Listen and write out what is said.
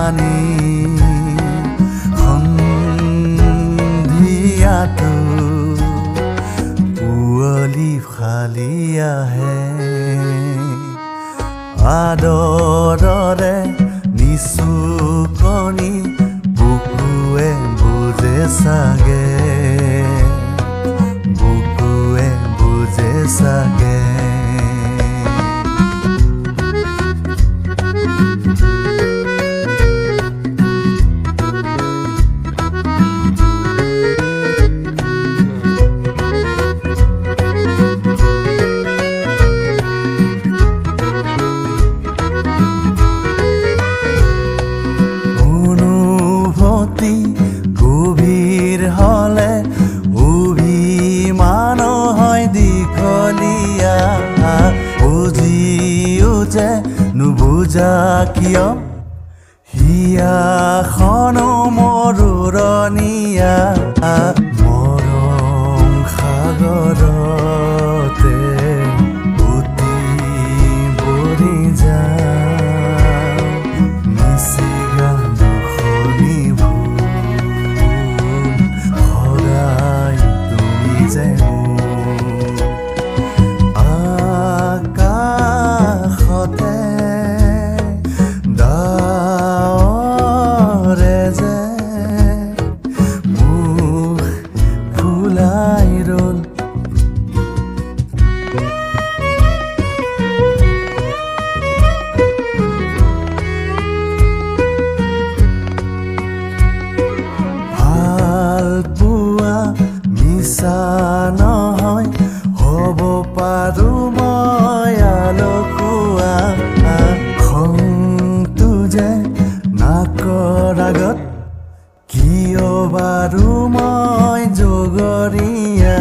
পানী সন্ধিয়াটো পুৱলি ফালি আহে আদৰৰে নিচুকনি বুকুৱে বুজে চাগে বুকুৱে বুজে চাগে গভীৰ হলে অভিমান হয় দীঘলীয়া বুজিও যে নুবুজা কিয় হিয়াখন মৰুৰণীয়া মৰম সাগৰতে উটি বৰি যায় নিচিগা আকাশতে ডাৱৰে যে মুখ ফুলাই ৰল ভাল পোৱা মিছা নহয় হ'ব পাৰো মই আলসুৱা খংটো যে নাকৰ আগত কিয় বাৰু মই জগৰীয়া